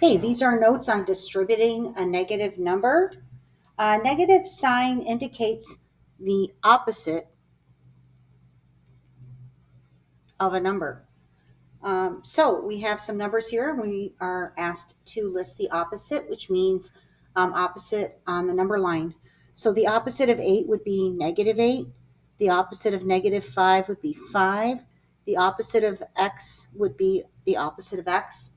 Okay, these are notes on distributing a negative number. A negative sign indicates the opposite of a number. So we have some numbers here, and we are asked to list the opposite, which means opposite on the number line. So the opposite of 8 would be -8. The opposite of -5 would be 5. The opposite of x would be the opposite of x.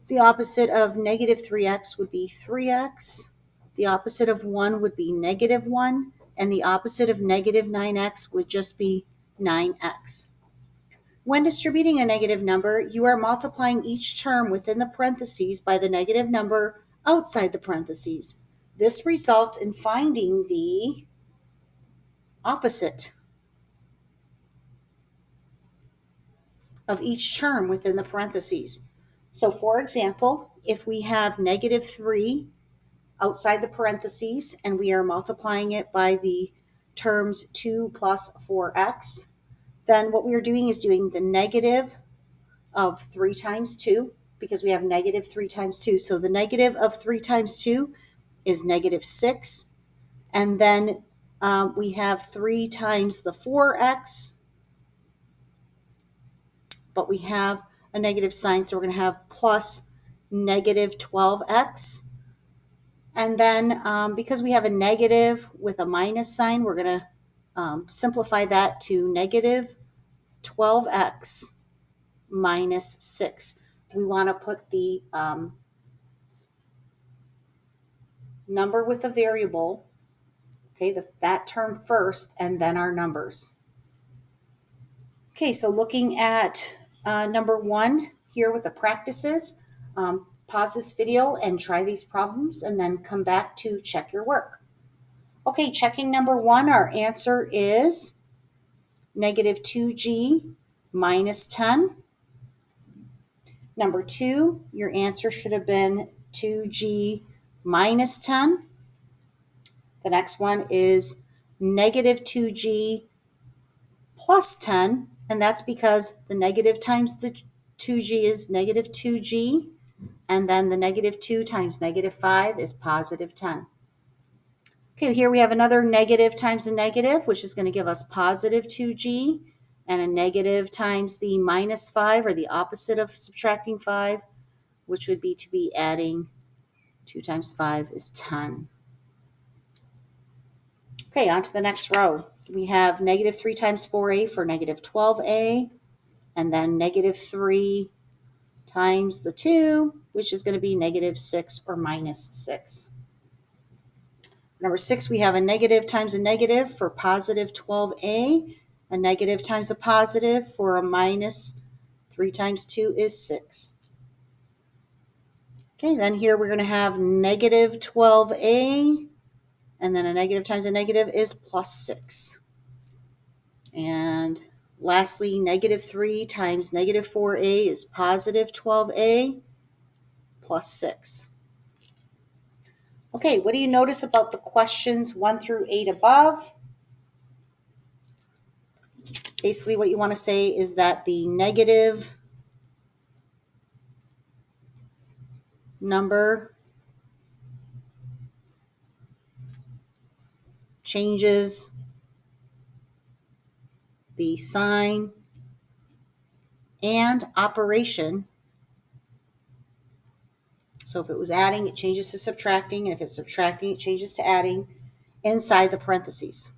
The opposite of -3x would be 3x. The opposite of 1 would be -1. And the opposite of -9x would just be 9x. When distributing a negative number, you are multiplying each term within the parentheses by the negative number outside the parentheses. This results in finding the opposite of each term within the parentheses. So for example, if we have -3 outside the parentheses and we are multiplying it by the terms 2 plus 4x, then what we are doing is doing the negative of 3 times 2, because we have -3 times 2. So the negative of 3 times 2 is -6. And then we have 3 times the 4x, but we have a negative sign, so we're going to have plus -12x. And then because we have a negative with a minus sign, we're going to simplify that to -12x minus 6. We want to put the number with a variable, okay, that term first, and then our numbers. Okay, so looking at number 1 here with the practices, pause this video and try these problems and then come back to check your work. Okay, checking number 1, our answer is -2g minus 10. Number 2, your answer should have been 2g minus 10. The next one is -2g plus 10, and that's because the negative times the 2g is -2g, and then the -2 times -5 is +10. Okay, here we have another negative times a negative, which is going to give us +2g, and a negative times the -5, or the opposite of subtracting 5, which would be to be adding 2 times 5 is 10. Okay, on to the next row. We have -3 times 4a for -12a, and then -3 times the 2, which is going to be -6 or -6. Number 6, we have a negative times a negative for +12a, a negative times a positive for a -3 times 2 is 6. Okay, then here we're going to have -12a, and then a negative times a negative is +6. And lastly, -3 times -4a is +12a plus 6. Okay, what do you notice about the questions 1 through 8 above? Basically, what you want to say is that the negative number changes the sign and operation. So if it was adding, it changes to subtracting, and if it's subtracting, it changes to adding inside the parentheses.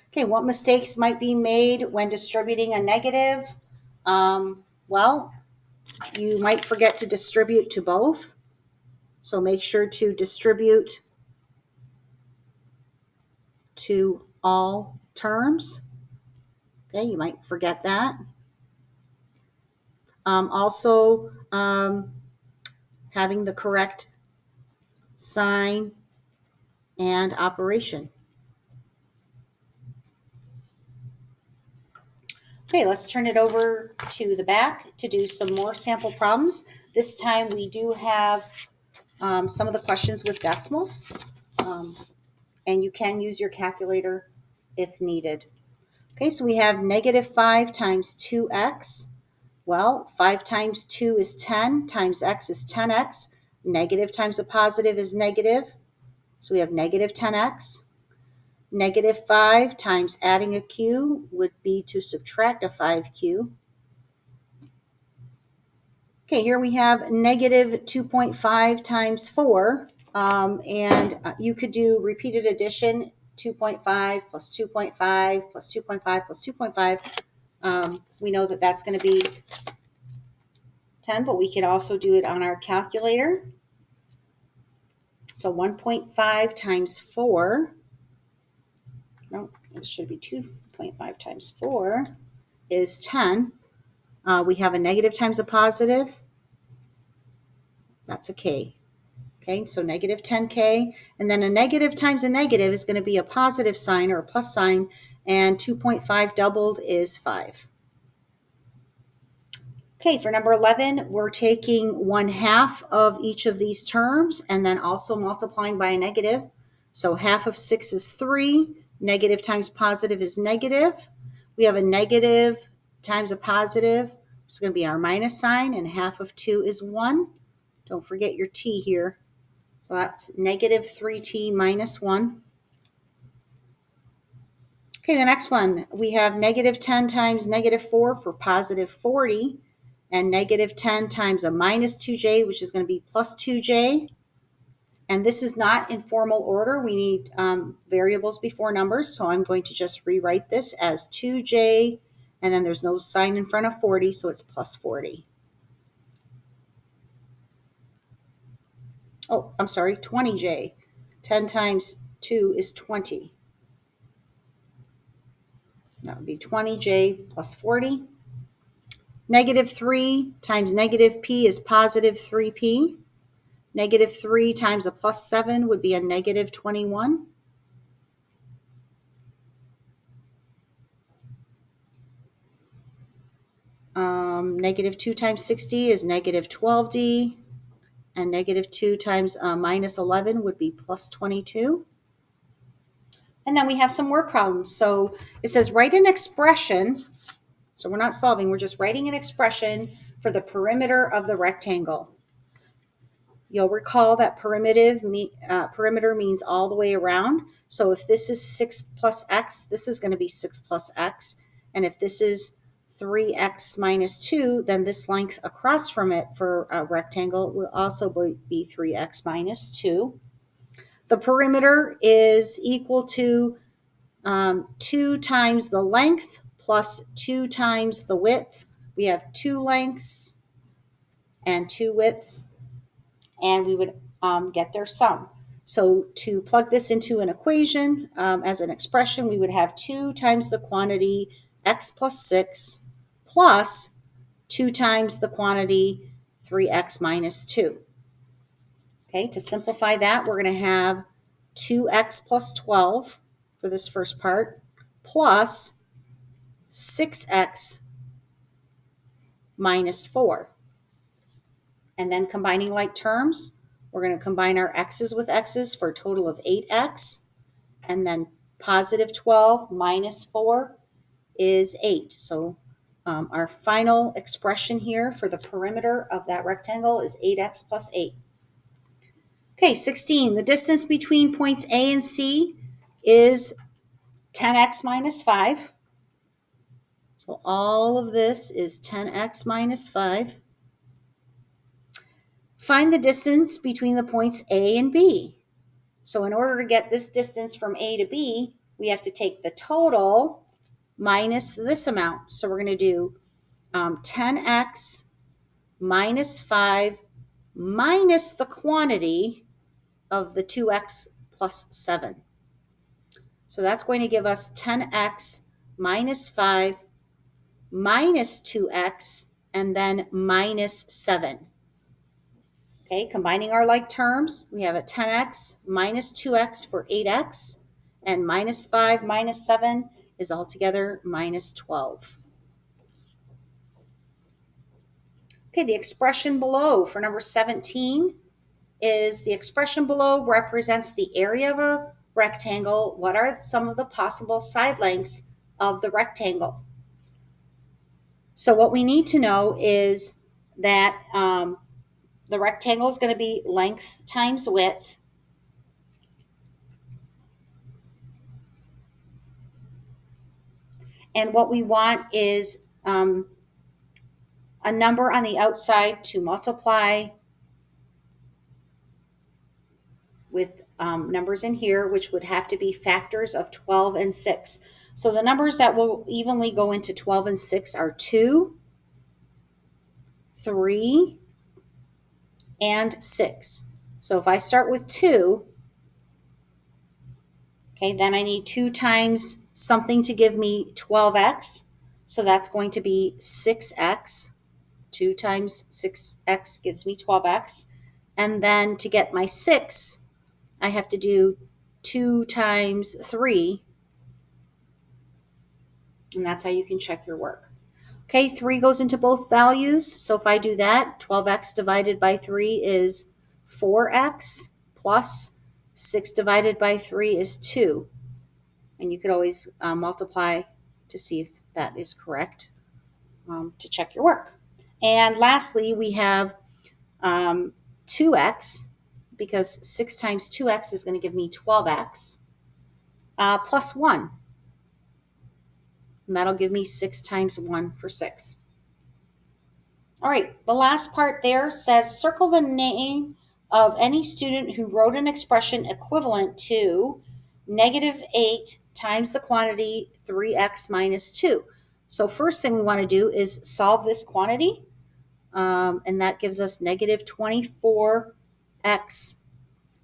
Okay, what mistakes might be made when distributing a negative? Well, you might forget to distribute to both. So make sure to distribute to all terms. Okay, you might forget that. Also, having the correct sign and operation. Okay, let's turn it over to the back to do some more sample problems. This time we do have some of the questions with decimals, and you can use your calculator if needed. Okay, so we have negative 5 times 2x. Well, 5 times 2 is 10, times x is 10x. Negative times a positive is negative. So we have negative 10x. Negative 5 times adding a q would be to subtract a 5q. Okay, here we have negative 2.5 times 4. And you could do repeated addition, 2.5 plus 2.5 plus 2.5 plus 2.5. We know that that's going to be 10, but we could also do it on our calculator. So 1.5 times 4, no, it should be 2.5 times 4 is 10. We have a negative times a positive. That's a k. Okay, so negative 10k. And then a negative times a negative is going to be a positive sign or a plus sign. And 2.5 doubled is 5. Okay, for number 11, we're taking 1/2 of each of these terms and then also multiplying by a negative. So half of 6 is 3. Negative times positive is negative. We have a negative times a positive, which is going to be our minus sign, and half of 2 is 1. Don't forget your t here. So that's negative 3t minus 1. Okay, the next one, we have negative 10 times negative 4 for positive 40, and negative 10 times a minus 2j, which is going to be plus 2j. And this is not in formal order. We need variables before numbers, so I'm going to just rewrite this as 2j, and then there's no sign in front of 40, so it's plus 40. Oh, I'm sorry, 20j. 10 times 2 is 20. That would be 20j plus 40. Negative 3 times negative p is positive 3p. Negative 3 times a plus 7 would be a negative 21. Negative 2 times 60 is negative 12d. And negative 2 times minus 11 would be plus 22. And then we have some word problems. So it says write an expression. So we're not solving, we're just writing an expression for the perimeter of the rectangle. You'll recall that perimeter means all the way around. So if this is 6 plus x, this is going to be 6 plus x. And if this is 3x minus 2, then this length across from it for a rectangle will also be 3x minus 2. The perimeter is equal to 2 times the length plus 2 times the width. We have 2 lengths and 2 widths, and we would get their sum. So to plug this into an equation as an expression, we would have 2 times the quantity x plus 6 plus 2 times the quantity 3x minus 2. Okay, to simplify that, we're going to have 2x plus 12 for this first part plus 6x minus 4. And then combining like terms, we're going to combine our x's with x's for a total of 8x. And then positive 12 minus 4 is 8. So our final expression here for the perimeter of that rectangle is 8x plus 8. Okay, 16. The distance between points A and C is 10x minus 5. So all of this is 10x minus 5. Find the distance between the points A and B. So in order to get this distance from A to B, we have to take the total minus this amount. So we're going to do 10x minus 5 minus the quantity of the 2x plus 7. So that's going to give us 10x minus 5 minus 2x and then minus 7. Okay, combining our like terms, we have a 10x minus 2x for 8x, and minus 5 minus 7 is altogether minus 12. Okay, the expression below for number 17 is the expression below represents the area of a rectangle. What are some of the possible side lengths of the rectangle. So what we need to know is that the rectangle is going to be length times width. And what we want is a number on the outside to multiply with numbers in here, which would have to be factors of 12 and 6. So the numbers that will evenly go into 12 and 6 are 2, 3, and 6. So if I start with 2, okay, then I need 2 times something to give me 12x. So that's going to be 6x. 2 times 6x gives me 12x. And then to get my 6, I have to do 2 times 3. And that's how you can check your work. Okay, 3 goes into both values. So if I do that, 12x divided by 3 is 4x plus 6 divided by 3 is 2. And you could always multiply to see if that is correct to check your work. And lastly, we have 2x, because 6 times 2x is going to give me 12x, plus 1. And that'll give me 6 times 1 for 6. All right, the last part there says circle the name of any student who wrote an expression equivalent to -8 times the quantity 3x minus 2. So first thing we want to do is solve this quantity, and that gives us -24x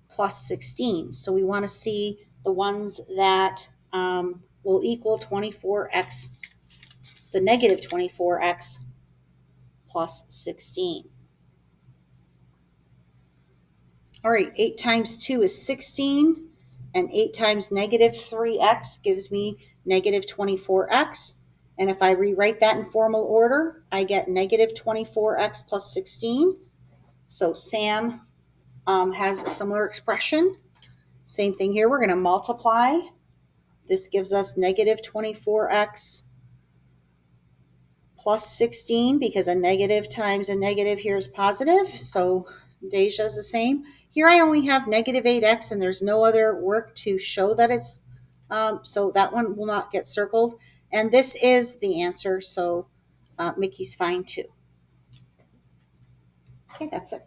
plus 16. So we want to see the ones that will equal 24x, the -24x plus 16. All right, 8 times 2 is 16, and 8 times -3x gives me -24x. And if I rewrite that in formal order, I get -24x plus 16. So Sam has a similar expression. Same thing here, we're going to multiply. This gives us -24x plus 16, because a negative times a negative here is positive. So Deja is the same. Here I only have -8x, and there's no other work to show that it's, so that one will not get circled. And this is the answer, so Mickey's fine too. Okay, that's it.